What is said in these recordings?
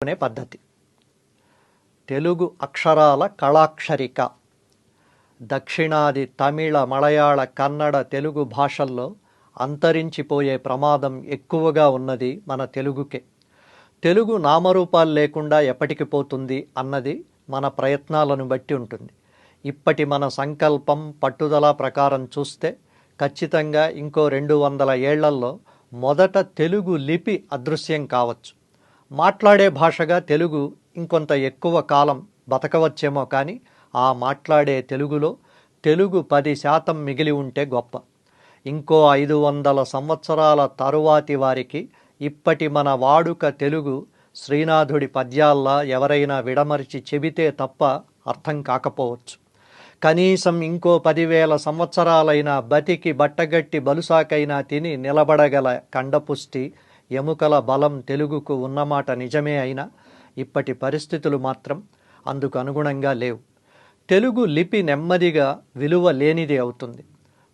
నేర్చుకునే పద్ధతి. తెలుగు అక్షరాల కళాక్షరిక. దక్షిణాది తమిళ, మలయాళ, కన్నడ, తెలుగు భాషల్లో అంతరించిపోయే ప్రమాదం ఎక్కువగా ఉన్నది మన తెలుగుకే. తెలుగు నామరూపాలు లేకుండా ఎప్పటికి పోతుంది అన్నది మన ప్రయత్నాలను బట్టి ఉంటుంది. ఇప్పటి మన సంకల్పం, పట్టుదల ప్రకారం చూస్తే ఖచ్చితంగా ఇంకో 200 ఏళ్లలో మొదట తెలుగు లిపి అదృశ్యం కావచ్చు. మాట్లాడే భాషగా తెలుగు ఇంకొంత ఎక్కువ కాలం బతకవచ్చేమో, కానీ ఆ మాట్లాడే తెలుగులో తెలుగు 10% మిగిలి ఉంటే గొప్ప. ఇంకో 500 సంవత్సరాల తరువాతి వారికి ఇప్పటి మన వాడుక తెలుగు శ్రీనాథుడి పద్యాల్లా ఎవరైనా విడమరిచి చెబితే తప్ప అర్థం కాకపోవచ్చు. కనీసం ఇంకో 10,000 సంవత్సరాలైనా బతికి బట్టగట్టి బలుసాకైనా తిని నిలబడగల కండపుష్టి, ఎముకల బలం తెలుగుకు ఉన్నమాట నిజమే అయినా ఇప్పటి పరిస్థితులు మాత్రం అందుకు అనుగుణంగా లేవు. తెలుగు లిపి నెమ్మదిగా విలువ లేనిదే అవుతుంది.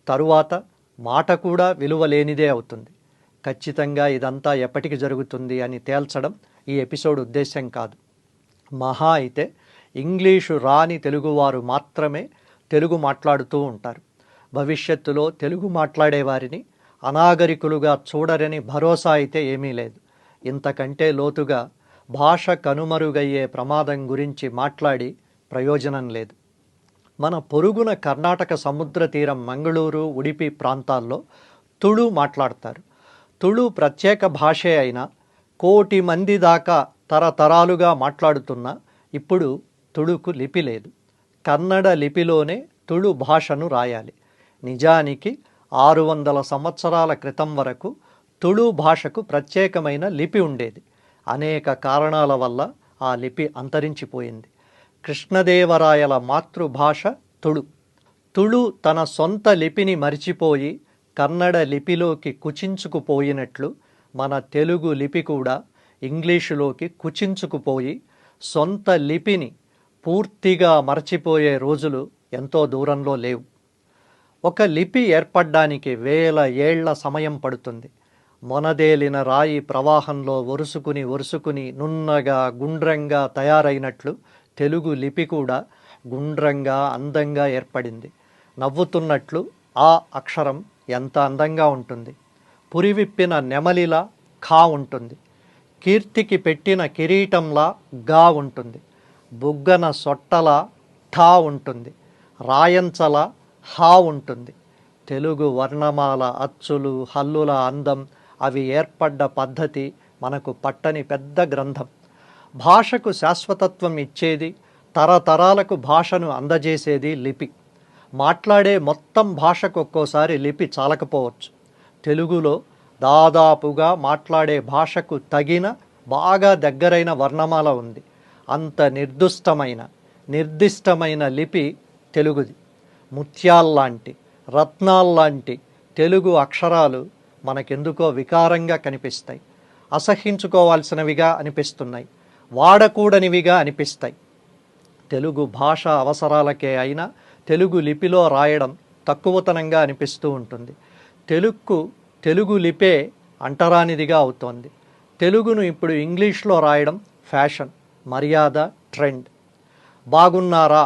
తరువాత మాట కూడా విలువ లేనిదే అవుతుంది. ఖచ్చితంగా ఇదంతా ఎప్పటికి జరుగుతుంది అని తేల్చడం ఈ ఎపిసోడ్ ఉద్దేశం కాదు. మహా అయితే ఇంగ్లీషు రాని తెలుగువారు మాత్రమే తెలుగు మాట్లాడుతూ ఉంటారు. భవిష్యత్తులో తెలుగు మాట్లాడేవారిని అనాగరికులుగా చూడరని భరోసా అయితే ఏమీ లేదు. ఇంతకంటే లోతుగా భాష కనుమరుగయ్యే ప్రమాదం గురించి మాట్లాడి ప్రయోజనం లేదు. మన పొరుగున కర్ణాటక సముద్ర తీరం మంగళూరు, ఉడిపి ప్రాంతాల్లో తుళు మాట్లాడతారు. తుళు ప్రత్యేక భాషే అయినా 1,000,000 మంది దాకా తరతరాలుగా మాట్లాడుతున్నా ఇప్పుడు తుళుకు లిపి లేదు. కన్నడ లిపిలోనే తుళు భాషను రాయాలి. నిజానికి 600 సంవత్సరాల క్రితం వరకు తుళు భాషకు ప్రత్యేకమైన లిపి ఉండేది. అనేక కారణాల వల్ల ఆ లిపి అంతరించిపోయింది. కృష్ణదేవరాయల మాతృభాష తుళు. తుళు తన సొంత లిపిని మరిచిపోయి కన్నడ లిపిలోకి కుచించుకుపోయినట్లు మన తెలుగు లిపి కూడా ఇంగ్లీషులోకి కుచించుకుపోయి సొంత లిపిని పూర్తిగా మరచిపోయే రోజులు ఎంతో దూరంలో లేవు. ఒక లిపి ఏర్పడ్డానికి 1000 ఏళ్ల సమయం పడుతుంది. మొనదేలిన రాయి ప్రవాహంలో ఒరుసుకుని నున్నగా గుండ్రంగా తయారైనట్లు తెలుగు లిపి కూడా గుండ్రంగా అందంగా ఏర్పడింది. నవ్వుతున్నట్లు ఆ అక్షరం ఎంత అందంగా ఉంటుంది. పురివిప్పిన నెమలిలా ఖా ఉంటుంది. కీర్తికి పెట్టిన కిరీటంలా గా ఉంటుంది. బుగ్గన సొట్టలా ఠా ఉంటుంది. రాయంచల హా ఉంటుంది. తెలుగు వర్ణమాల, అచ్చులు, హల్లుల అందం, అవి ఏర్పడ్డ పద్ధతి మనకు పట్టని పెద్ద గ్రంథం. భాషకు శాశ్వతత్వం ఇచ్చేది, తరతరాలకు భాషను అందజేసేది లిపి. మాట్లాడే మొత్తం భాషకు ఒక్కోసారి లిపి చాలకపోవచ్చు. తెలుగులో దాదాపుగా మాట్లాడే భాషకు తగిన బాగా దగ్గరైన వర్ణమాల ఉంది. అంత నిర్దిష్టమైన లిపి తెలుగుది. ముత్యాల్లాంటి, రత్నాల్లాంటి తెలుగు అక్షరాలు మనకెందుకో వికారంగా కనిపిస్తాయి. అసహ్యించుకోవాల్సినవిగా అనిపిస్తున్నాయి. వాడకూడనివిగా అనిపిస్తాయి. తెలుగు భాష అవసరాలకే అయినా తెలుగు లిపిలో రాయడం తక్కువతనంగా అనిపిస్తూ ఉంటుంది. తెలుగు లిపే అంటరానిదిగా అవుతోంది. తెలుగును ఇప్పుడు ఇంగ్లీష్లో రాయడం ఫ్యాషన్, మర్యాద, ట్రెండ్. బాగున్నారా,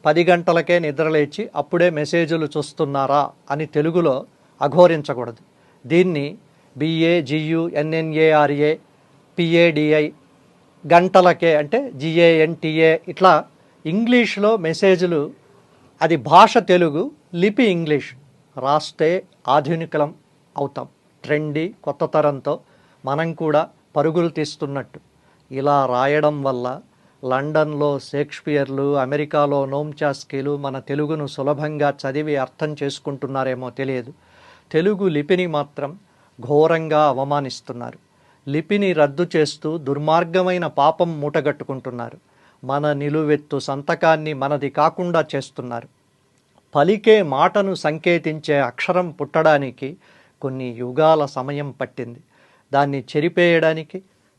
10 గంటలకే నిద్రలేచి అప్పుడే మెసేజులు చూస్తున్నారా అని తెలుగులో అఘోరించకూడదు. దీన్ని BAGUNNARA PADI గంటలకే అంటే GANTA ఇట్లా ఇంగ్లీష్లో మెసేజ్లు. అది భాష తెలుగు, లిపి ఇంగ్లీష్. రాస్తే ఆధునికలం అవుతాం. ట్రెండీ కొత్త తరంతో మనం కూడా పరుగులు తీస్తున్నట్టు. ఇలా రాయడం వల్ల లండన్లో షేక్స్పియర్లు, అమెరికాలో నోమ్ చాస్కీలు మన తెలుగును సులభంగా చదివి అర్థం చేసుకుంటున్నారేమో తెలియదు. తెలుగు లిపిని మాత్రం ఘోరంగా అవమానిస్తున్నారు. లిపిని రద్దు చేస్తూ దుర్మార్గమైన పాపం మూటగట్టుకుంటున్నారు. మన నిలువెత్తు సంతకాన్ని మనది కాకుండా చేస్తున్నారు. పలికే మాటను సంకేతించే అక్షరం పుట్టడానికి కొన్ని యుగాల సమయం పట్టింది. దాన్ని చెరిపేయడానికి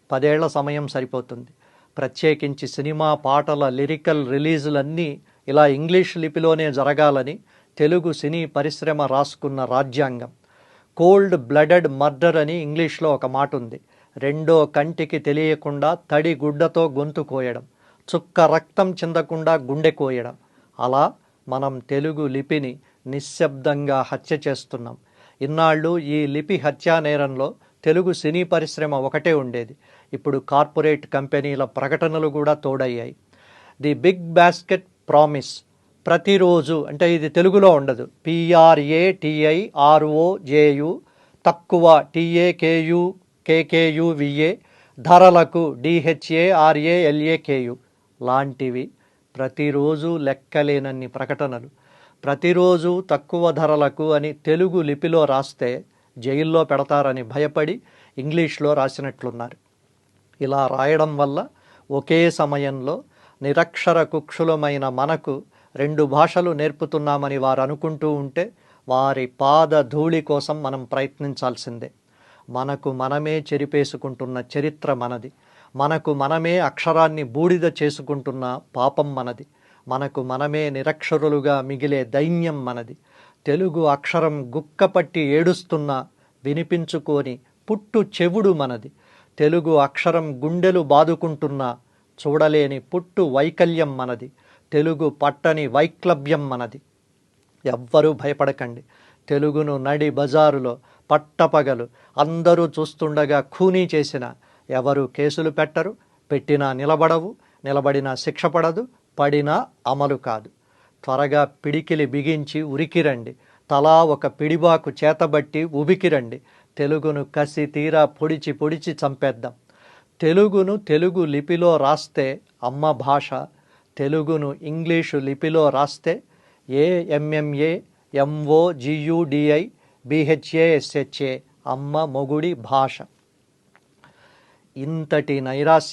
10 ఏళ్ల సమయం సరిపోతుంది. ప్రత్యేకించి సినిమా పాటల లిరికల్ రిలీజులన్నీ ఇలా ఇంగ్లీష్ లిపిలోనే జరగాలని తెలుగు సినీ పరిశ్రమ రాసుకున్న రాజ్యాంగం. కోల్డ్ బ్లడెడ్ మర్డర్ అని ఇంగ్లీష్లో ఒక మాట ఉంది. రెండో కంటికి తెలియకుండా తడి గుడ్డతో గొంతు కోయడం, చుక్క రక్తం చిందకుండా గుండె కోయడం. అలా మనం తెలుగు లిపిని నిశ్శబ్దంగా హత్య చేస్తున్నాం. ఇన్నాళ్ళు ఈ లిపి హత్యా నేరంలో తెలుగు సినీ పరిశ్రమ ఒకటే ఉండేది. ఇప్పుడు కార్పొరేట్ కంపెనీల ప్రకటనలు కూడా తోడయ్యాయి. ది బిగ్ బాస్కెట్ ప్రామిస్, ప్రతిరోజు, అంటే ఇది తెలుగులో ఉండదు, PRATIROJU, తక్కువ TAKUKKUVA, ధరలకు DHARALAKU లాంటివి ప్రతిరోజు లెక్కలేనన్ని ప్రకటనలు. ప్రతిరోజు తక్కువ ధరలకు అని తెలుగు లిపిలో రాస్తే జైల్లో పెడతారని భయపడి ఇంగ్లీష్లో రాసినట్లున్నారు. ఇలా రాయడం వల్ల ఒకే సమయంలో నిరక్షర కుక్షులమైన మనకు 2 భాషలు నేర్పుతున్నామని వారు అనుకుంటూ ఉంటే వారి పాద ధూళి కోసం మనం ప్రయత్నించాల్సిందే. మనకు మనమే చెరిపేసుకుంటున్న చరిత్ర మనది. మనకు మనమే అక్షరాన్ని బూడిద చేసుకుంటున్న పాపం మనది. మనకు మనమే నిరక్షరులుగా మిగిలే దైన్యం మనది. తెలుగు అక్షరం గుక్కపట్టి ఏడుస్తున్నా వినిపించుకోని పుట్టు చెవుడు మనది. తెలుగు అక్షరం గుండెలు బాదుకుంటున్నా చూడలేని పుట్టు వైకల్యం మనది. తెలుగు పట్టని వైక్లభ్యం మనది. ఎవ్వరూ భయపడకండి. తెలుగును నడి బజారులో పట్టపగలు అందరూ చూస్తుండగా ఖూనీ చేసిన ఎవరు కేసులు పెట్టరు, పెట్టినా నిలబడవు, నిలబడినా శిక్ష పడదు, పడినా అమలు కాదు. త్వరగా పిడికిలి బిగించి ఉరికిరండి. తలా ఒక పిడిబాకు చేతబట్టి ఉబికిరండి. తెలుగును కసి తీరా పొడిచి పొడిచి చంపేద్దాం. తెలుగును తెలుగు లిపిలో రాస్తే అమ్మ భాష, తెలుగును ఇంగ్లీషు లిపిలో రాస్తే AMMAMOGUDI BHASHA అమ్మ మొగుడి భాష. ఇంతటి నైరాశ్యం